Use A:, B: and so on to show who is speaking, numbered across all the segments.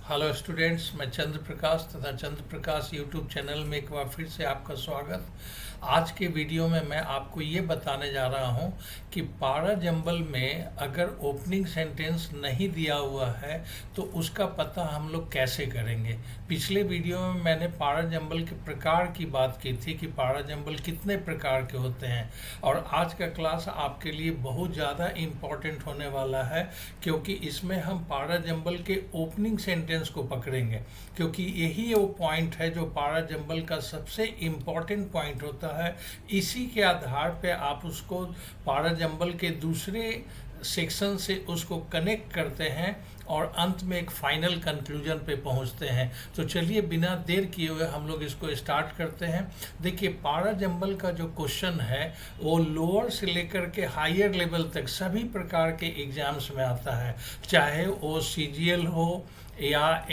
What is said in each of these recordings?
A: Hello students, मैं चंद्र प्रकाश तथा चंद्र प्रकाश YouTube channel में एक बार फिर से आपका स्वागत। आज के वीडियो में मैं आपको ये बताने जा रहा हूँ कि पारा जंबल में अगर ओपनिंग सेंटेंस नहीं दिया हुआ है तो उसका पता हम लोग कैसे करेंगे। पिछले वीडियो में मैंने पारा जंबल के प्रकार की बात की थी कि पारा जंबल कितने प्रकार के होते हैं, और आज का क्लास आपके लिए बहुत ज़्यादा इम्पॉर्टेंट होने वाला है क्योंकि इसमें हम पारा जंबल के ओपनिंग सेंटेंस को पकड़ेंगे, क्योंकि यही वो पॉइंट है जो पारा जंबल का सबसे इम्पॉर्टेंट पॉइंट होता है। इसी के आधार पे आप उसको पारा जंबल के दूसरे सेक्शन से उसको कनेक्ट करते हैं और अंत में एक फाइनल कंक्लूजन पे पहुंचते हैं। तो चलिए बिना देर किए हुए हम लोग इसको स्टार्ट करते हैं। देखिए, पारा जंबल का जो क्वेश्चन है वो लोअर से लेकर के हायर लेवल तक सभी प्रकार के एग्जाम्स में आता है, चाहे वो CGL हो या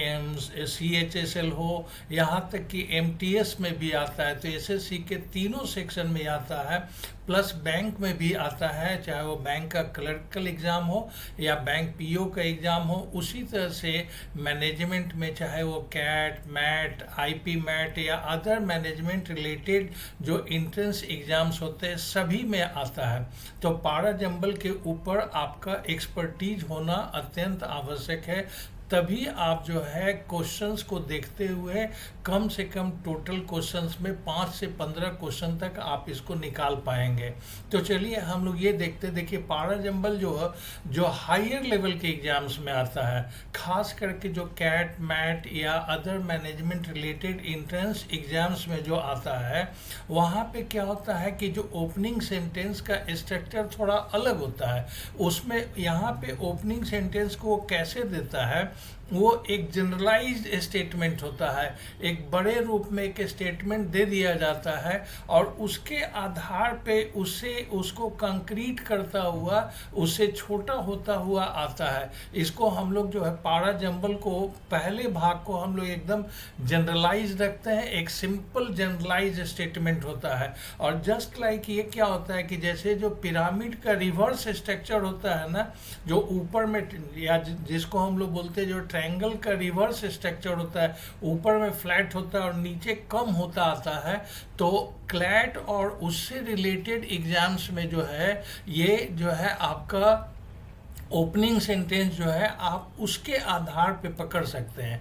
A: CHSL हो, यहाँ तक कि MTS में भी आता है। तो SSC के तीनों सेक्शन में आता है, प्लस बैंक में भी आता है, चाहे वो बैंक का क्लर्कल एग्ज़ाम हो या बैंक PO का एग्ज़ाम हो। उसी तरह से मैनेजमेंट में चाहे वो कैट मैट IP मैट या अदर मैनेजमेंट रिलेटेड जो इंट्रेंस एग्ज़ाम्स होते हैं सभी में आता है। तो पारा जंबल के ऊपर आपका एक्सपर्टीज होना अत्यंत आवश्यक है, तभी आप जो है क्वेश्चंस को देखते हुए कम से कम टोटल क्वेश्चंस में 5 से 15 क्वेश्चन तक आप इसको निकाल पाएंगे। तो चलिए हम लोग ये देखिए पारा जंबल जो हायर लेवल के एग्जाम्स में आता है, खास करके जो कैट मैट या other management related entrance exams में जो आता है, वहाँ पे क्या होता है कि जो ओपनिंग सेंटेंस का स्ट्रक्चर थोड़ा अलग होता है। उसमें यहाँ पे ओपनिंग सेंटेंस को वो कैसे देता है, वो एक जनरलाइज्ड स्टेटमेंट होता है। एक बड़े रूप में एक स्टेटमेंट दे दिया जाता है और उसके आधार पे उसको कंक्रीट करता हुआ उससे छोटा होता हुआ आता है। इसको हम लोग जो है पारा जंबल को पहले भाग को हम लोग एकदम जनरलाइज रखते हैं, एक सिंपल जनरलाइज स्टेटमेंट होता है। और जस्ट लाइक ये क्या होता है कि जैसे जो पिरामिड का रिवर्स स्ट्रक्चर होता है ना, जो ऊपर में या जिसको हम लोग बोलते हैं जो ट्रायंगल का रिवर्स स्ट्रक्चर होता है, ऊपर में फ्लैट होता है और नीचे कम होता आता है। तो क्लैट और उससे रिलेटेड एग्जाम्स में जो है ये जो है आपका ओपनिंग सेंटेंस जो है आप उसके आधार पे पकड़ सकते हैं,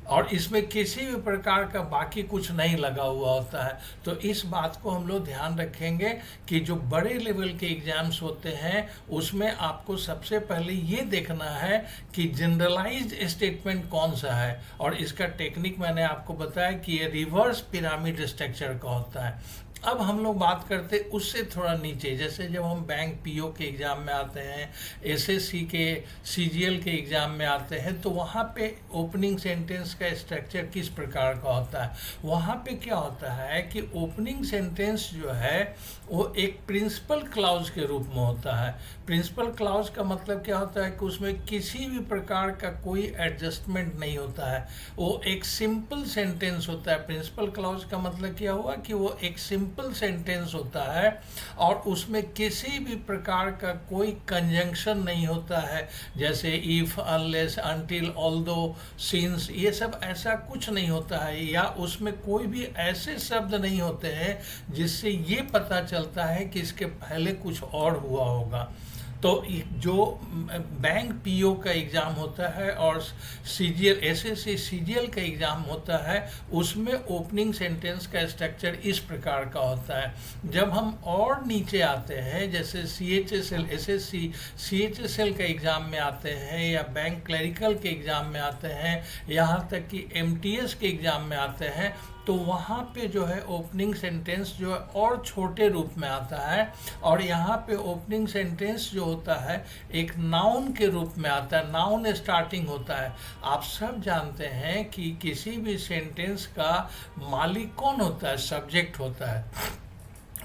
A: और इसमें किसी भी प्रकार का बाकी कुछ नहीं लगा हुआ होता है। तो इस बात को हम लोग ध्यान रखेंगे कि जो बड़े लेवल के एग्जाम्स होते हैं उसमें आपको सबसे पहले ये देखना है कि जनरलाइज्ड स्टेटमेंट कौन सा है, और इसका टेक्निक मैंने आपको बताया कि ये रिवर्स पिरामिड स्ट्रक्चर का होता है। अब हम लोग बात करते उससे थोड़ा नीचे, जैसे जब हम बैंक PO के एग्ज़ाम में आते हैं, SSC के CGL के एग्ज़ाम में आते हैं, तो वहाँ पे ओपनिंग सेंटेंस का स्ट्रक्चर किस प्रकार का होता है। वहाँ पे क्या होता है कि ओपनिंग सेंटेंस जो है वो एक प्रिंसिपल क्लाउज के रूप में होता है। प्रिंसिपल क्लाउज का मतलब क्या होता है कि उसमें किसी भी प्रकार का कोई एडजस्टमेंट नहीं होता है, वो एक सिंपल सेंटेंस होता है। प्रिंसिपल क्लाउज का मतलब क्या हुआ कि वो एक सिंपल सेंटेंस होता है और उसमें किसी भी प्रकार का कोई कंजंक्शन नहीं होता है, जैसे if, unless, until, although, since, ये सब ऐसा कुछ नहीं होता है, या उसमें कोई भी ऐसे शब्द नहीं होते हैं जिससे ये पता चलता है कि इसके पहले कुछ और हुआ होगा। तो जो बैंक PO का एग्ज़ाम होता है और CGL SSC CGL का एग्ज़ाम होता है, उसमें ओपनिंग सेंटेंस का स्ट्रक्चर इस प्रकार का होता है। जब हम और नीचे आते हैं, जैसे CHSL SSC CHSL का एग्ज़ाम में आते हैं या बैंक क्लरिकल के एग्ज़ाम में आते हैं, यहाँ तक कि MTS के एग्ज़ाम में आते हैं, तो वहाँ पे जो है ओपनिंग सेंटेंस जो है और छोटे रूप में आता है, और यहाँ पे ओपनिंग सेंटेंस जो होता है एक नाउन के रूप में आता है, नाउन स्टार्टिंग होता है। आप सब जानते हैं कि किसी भी सेंटेंस का मालिक कौन होता है, सब्जेक्ट होता है,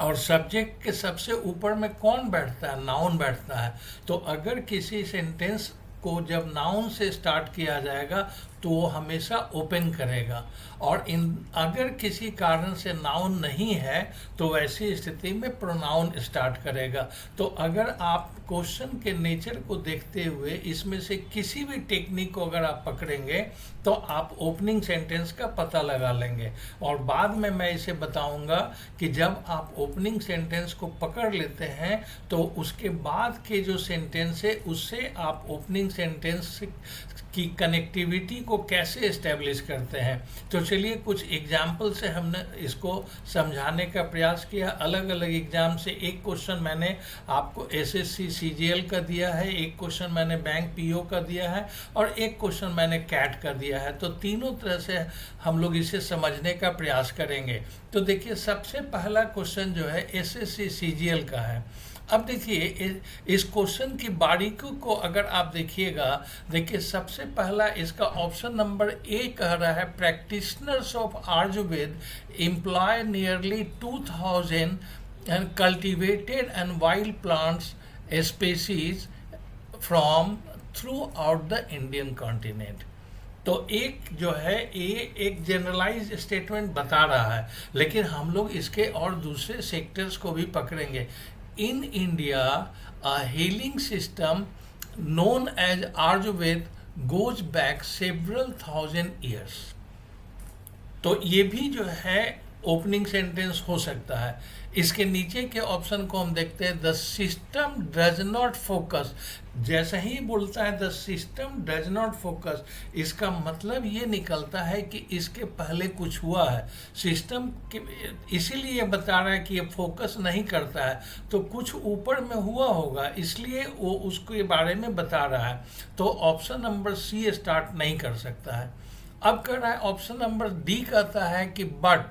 A: और सब्जेक्ट के सबसे ऊपर में कौन बैठता है, नाउन बैठता है। तो अगर किसी सेंटेंस को जब नाउन से स्टार्ट किया जाएगा तो वो हमेशा ओपन करेगा। और इन अगर किसी कारण से नाउन नहीं है तो वैसी स्थिति में प्रोनाउन स्टार्ट करेगा। तो अगर आप क्वेश्चन के नेचर को देखते हुए इसमें से किसी भी टेक्निक को अगर आप पकड़ेंगे तो आप ओपनिंग सेंटेंस का पता लगा लेंगे। और बाद में मैं इसे बताऊंगा कि जब आप ओपनिंग सेंटेंस को पकड़ लेते हैं तो उसके बाद के जो सेंटेंस है उससे आप ओपनिंग सेंटेंस की कनेक्टिविटी को कैसे एस्टेब्लिश करते हैं। तो चलिए कुछ एग्जाम्पल से हमने इसको समझाने का प्रयास किया। अलग अलग एग्जाम से एक क्वेश्चन मैंने आपको एसएससी सीजीएल का दिया है, एक क्वेश्चन मैंने बैंक पीओ का दिया है और एक क्वेश्चन मैंने कैट का दिया है। तो तीनों तरह से हम लोग इसे समझने का प्रयास करेंगे। तो देखिए सबसे पहला क्वेश्चन जो है एसएससी सीजीएल का है। अब देखिए इस क्वेश्चन की बारीकियों को अगर आप देखिएगा, देखिए सबसे पहला इसका ऑप्शन नंबर ए कह रहा है practitioners of Ayurveda employ nearly 2000 and cultivated and wild plants species from throughout the Indian continent. तो एक जो है ये एक जनरलाइज स्टेटमेंट बता रहा है, लेकिन हम लोग इसके और दूसरे सेक्टर्स को भी पकड़ेंगे। In India, a healing system known as Ayurveda goes back several thousand years. तो ये भी जो है ओपनिंग सेंटेंस हो सकता है। इसके नीचे के ऑप्शन को हम देखते हैं, the system does not focus. जैसा ही बोलता है the system does not focus, इसका मतलब ये निकलता है कि इसके पहले कुछ हुआ है। सिस्टम इसीलिए बता रहा है कि ये फोकस नहीं करता है, तो कुछ ऊपर में हुआ होगा, इसलिए वो उसके बारे में बता रहा है। तो ऑप्शन नंबर सी स्टार्ट नहीं कर सकता है। अब कर रहा है ऑप्शन नंबर डी कहता है कि बट,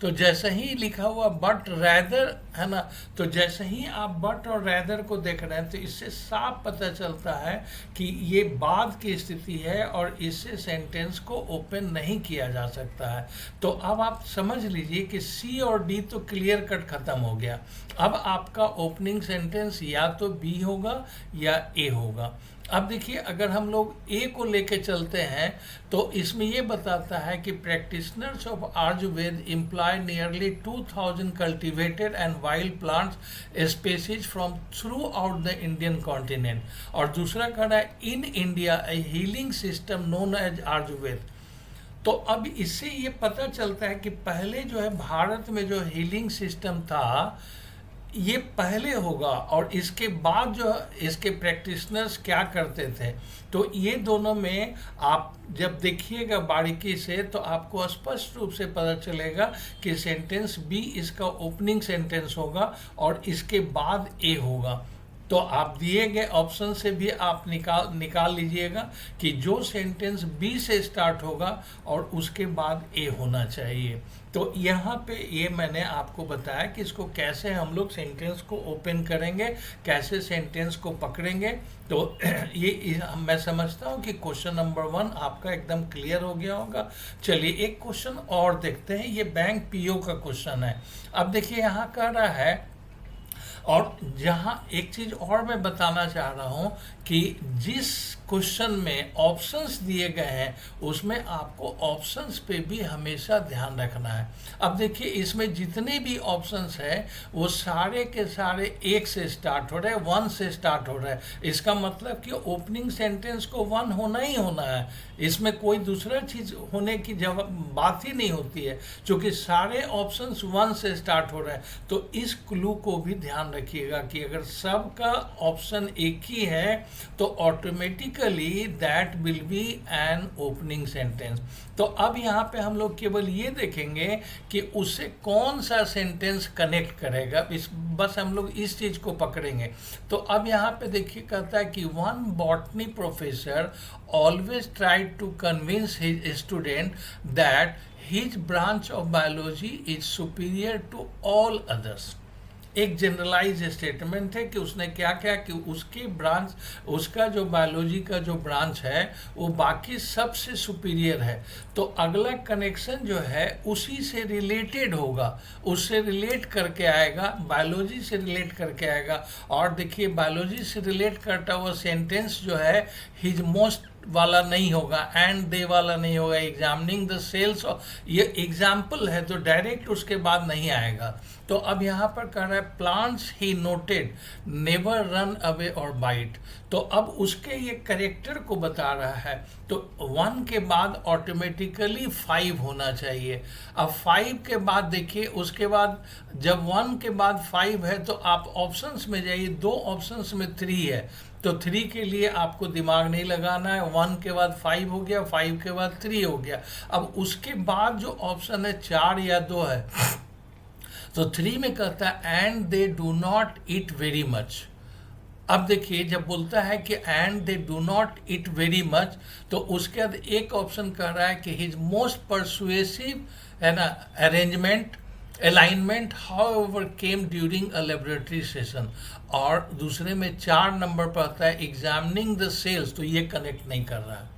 A: तो जैसे ही लिखा हुआ बट रैदर है ना, तो जैसे ही आप बट और रैदर को देख रहे हैं तो इससे साफ पता चलता है कि ये बाद की स्थिति है और इससे सेंटेंस को ओपन नहीं किया जा सकता है। तो अब आप समझ लीजिए कि सी और डी तो क्लियर कट खत्म हो गया। अब आपका ओपनिंग सेंटेंस या तो बी होगा या ए होगा। अब देखिए अगर हम लोग ए को लेके चलते हैं तो इसमें ये बताता है कि practitioners of Ayurveda employ nearly 2000 cultivated and wild plants species from throughout the Indian continent. और दूसरा कह रहा है in India a healing system known as Ayurveda. तो अब इससे ये पता चलता है कि पहले जो है भारत में जो हीलिंग सिस्टम था ये पहले होगा और इसके बाद जो इसके प्रैक्टिशनर्स क्या करते थे। तो ये दोनों में आप जब देखिएगा बारीकी से तो आपको स्पष्ट रूप से पता चलेगा कि सेंटेंस बी इसका ओपनिंग सेंटेंस होगा और इसके बाद ए होगा। तो आप दिए गए ऑप्शन से भी आप निकाल लीजिएगा कि जो सेंटेंस बी से स्टार्ट होगा और उसके बाद ए होना चाहिए। तो यहाँ पे ये मैंने आपको बताया कि इसको कैसे हम लोग सेंटेंस को ओपन करेंगे, कैसे सेंटेंस को पकड़ेंगे। तो ये मैं समझता हूँ कि क्वेश्चन नंबर 1 आपका एकदम क्लियर हो गया होगा। चलिए एक क्वेश्चन और देखते हैं, ये बैंक पीओ का क्वेश्चन है। अब देखिए यहाँ कह रहा है, और जहाँ एक चीज़ और मैं बताना चाह रहा हूँ कि जिस क्वेश्चन में ऑप्शंस दिए गए हैं उसमें आपको ऑप्शंस पे भी हमेशा ध्यान रखना है। अब देखिए इसमें जितने भी ऑप्शंस हैं वो सारे के सारे एक से स्टार्ट हो रहे हैं, 1 से स्टार्ट हो रहे हैं। इसका मतलब कि ओपनिंग सेंटेंस को 1 होना ही होना है, इसमें कोई दूसरा चीज़ होने की बात ही नहीं होती है, क्योंकि सारे ऑप्शंस 1 से स्टार्ट हो रहे हैं। तो इस क्लू को भी ध्यान रखिएगा कि अगर सबका ऑप्शन एक ही है तो automatically that will be an opening sentence. तो अब यहाँ पे हम लोग केवल ये देखेंगे कि उससे कौन सा सेंटेंस कनेक्ट करेगा, बस हम लोग इस चीज़ को पकड़ेंगे। तो अब यहाँ पे देखिए कहता है कि one botany professor always tried to convince his student that his branch of biology is superior to all others. एक जनरलाइज स्टेटमेंट है कि उसने क्या किया कि उसकी ब्रांच, उसका जो बायोलॉजी का जो ब्रांच है वो बाकी सबसे सुपीरियर है। तो अगला कनेक्शन जो है उसी से रिलेटेड होगा, उससे रिलेट करके आएगा, बायोलॉजी से रिलेट करके आएगा। और देखिए बायोलॉजी से रिलेट करता हुआ सेंटेंस जो है हिज मोस्ट वाला नहीं होगा, एंड दे वाला नहीं होगा, एग्जामिनिंग द सेल्स, ये एग्जाम्पल है तो डायरेक्ट उसके बाद नहीं आएगा। तो अब यहाँ पर कह रहा है plants he noted never run away और बाइट, तो अब उसके ये करेक्टर को बता रहा है। तो 1 के बाद ऑटोमेटिकली 5 होना चाहिए। अब 5 के बाद देखिए, उसके बाद जब 1 के बाद 5 है तो आप ऑप्शंस में जाइए, 2 ऑप्शंस में 3 है, तो 3 के लिए आपको दिमाग नहीं लगाना है। 1 के बाद 5 हो गया, 5 के बाद 3 हो गया। अब उसके बाद जो ऑप्शन है 4 या 2 है, तो 3 में कहता है and they do not eat very much. अब देखिए जब बोलता है कि and they do not eat very much, तो उसके बाद एक ऑप्शन कह रहा है कि हिज मोस्ट परसुएसिव है ना arrangement alignment how ever came during a laboratory session, और दूसरे में 4 नंबर पर आता है एग्जामिनिंग द सेल्स, तो ये कनेक्ट नहीं कर रहा है।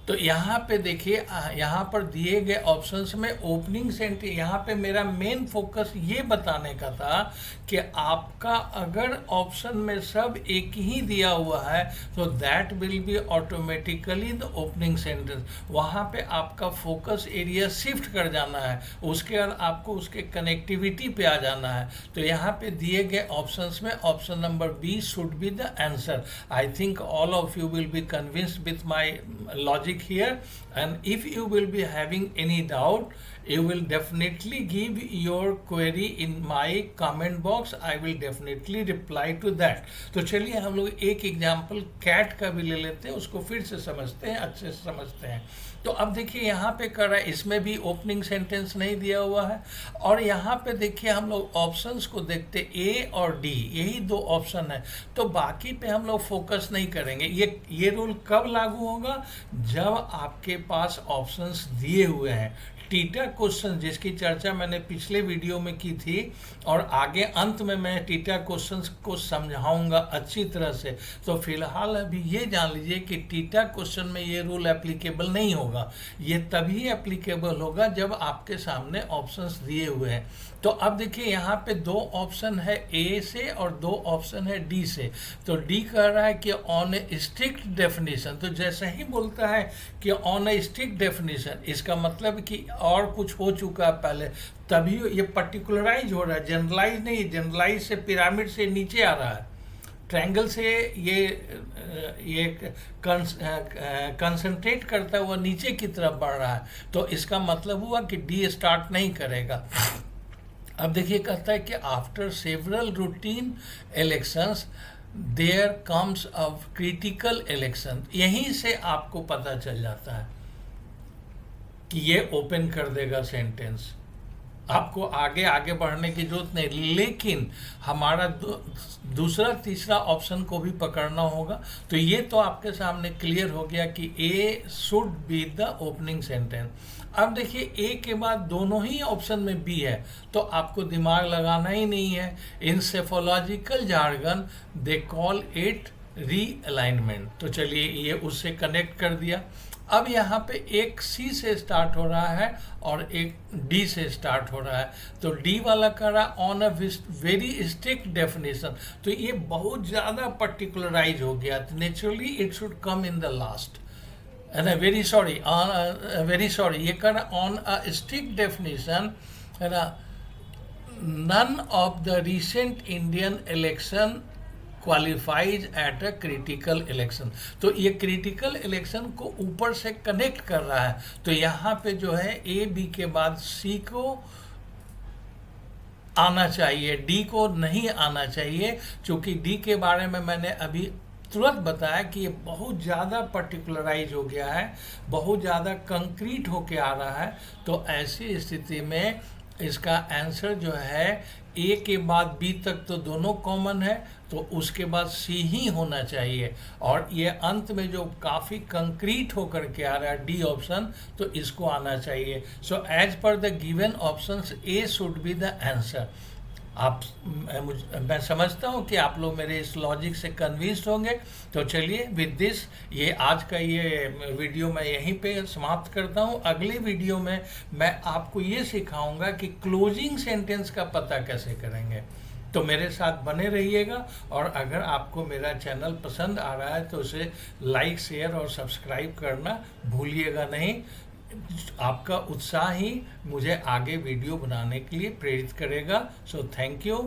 A: तो यहाँ पे देखिए, यहाँ पर दिए गए ऑप्शंस में ओपनिंग सेंटेंस, यहाँ पे मेरा मेन फोकस ये बताने का था कि आपका अगर ऑप्शन में सब एक ही दिया हुआ है तो that will be automatically the opening sentence. वहाँ पे आपका फोकस एरिया शिफ्ट कर जाना है, उसके बाद आपको उसके कनेक्टिविटी पे आ जाना है। तो यहाँ पे दिए गए ऑप्शंस में option number B should be the answer. I think all of you will be convinced with my logic here, and if you will be having any doubt, you will definitely give your query in my comment box. I will definitely reply to that. तो चलिए हम लोग एक example cat का भी ले लेते हैं, उसको फिर से समझते हैं, अच्छे से समझते हैं। तो अब देखिए यहाँ पे कर रहा है, इसमें भी ओपनिंग सेंटेंस नहीं दिया हुआ है, और यहाँ पे देखिए हम लोग ऑप्शंस को देखते ए और डी, यही 2 ऑप्शन है, तो बाकी पे हम लोग फोकस नहीं करेंगे। ये रूल कब लागू होगा, जब आपके पास ऑप्शंस दिए हुए हैं। टीटा क्वेश्चन जिसकी चर्चा मैंने पिछले वीडियो में की थी, और आगे अंत में मैं टीटा क्वेश्चंस को समझाऊंगा अच्छी तरह से। तो फिलहाल अभी ये जान लीजिए कि टीटा क्वेश्चन में ये रूल एप्लीकेबल नहीं होगा, ये तभी एप्लीकेबल होगा जब आपके सामने ऑप्शंस दिए हुए हैं। तो अब देखिए यहाँ पे 2 ऑप्शन है ए से और 2 ऑप्शन है डी से। तो डी कह रहा है कि ऑन ए स्ट्रिक्ट डेफिनेशन, तो जैसे ही बोलता है कि ऑन ए स्ट्रिक्ट डेफिनेशन, इसका मतलब कि और कुछ हो चुका है पहले, तभी ये पर्टिकुलराइज हो रहा है, जनरलाइज नहीं। जनरलाइज से पिरामिड से नीचे आ रहा है, ट्रायंगल से ये कंसंट्रेट करता हुआ नीचे की तरफ बढ़ रहा है, तो इसका मतलब हुआ कि डी स्टार्ट नहीं करेगा। अब देखिए कहता है कि after several routine elections there comes a critical election. यहीं से आपको पता चल जाता है कि ये ओपन कर देगा सेंटेंस, आपको आगे बढ़ने की जरूरत नहीं, लेकिन हमारा दूसरा तीसरा ऑप्शन को भी पकड़ना होगा। तो ये तो आपके सामने क्लियर हो गया कि A should be the opening sentence. अब देखिए ए के बाद दोनों ही ऑप्शन में बी है, तो आपको दिमाग लगाना ही नहीं है। In psephological jargon they call it realignment. तो चलिए ये उससे कनेक्ट कर दिया। अब यहाँ पे एक सी से स्टार्ट हो रहा है और एक डी से स्टार्ट हो रहा है, तो डी वाला कर रहा है on a very strict definition, तो ये बहुत ज़्यादा पर्टिकुलराइज हो गया। Naturally it should come in the last, है ना। वेरी सॉरी ये कर रहा ऑन अ स्ट्रिक्ट डेफिनेशन, है ना। None of the recent Indian election qualifies at a critical election. तो ये क्रिटिकल इलेक्शन को ऊपर से कनेक्ट कर रहा है। तो यहाँ पे जो है ए बी के बाद सी को आना चाहिए, डी को नहीं आना चाहिए, क्योंकि डी के बारे में मैंने अभी तुरंत बताया कि ये बहुत ज़्यादा पर्टिकुलराइज हो गया है, बहुत ज़्यादा कंक्रीट होके आ रहा है। तो ऐसी स्थिति में इसका आंसर जो है ए के बाद बी तक तो दोनों कॉमन है, तो उसके बाद सी ही होना चाहिए, और ये अंत में जो काफ़ी कंक्रीट होकर के आ रहा है डी ऑप्शन, तो इसको आना चाहिए। So as per the given options A should be the answer. मैं समझता हूँ कि आप लोग मेरे इस लॉजिक से कन्विंस्ड होंगे। तो चलिए विद दिस ये आज का ये वीडियो मैं यहीं पे समाप्त करता हूँ। अगले वीडियो में मैं आपको ये सिखाऊंगा कि क्लोजिंग सेंटेंस का पता कैसे करेंगे। तो मेरे साथ बने रहिएगा, और अगर आपको मेरा चैनल पसंद आ रहा है तो उसे लाइक, शेयर और सब्सक्राइब करना भूलिएगा नहीं। आपका उत्साह ही मुझे आगे वीडियो बनाने के लिए प्रेरित करेगा। So thank you.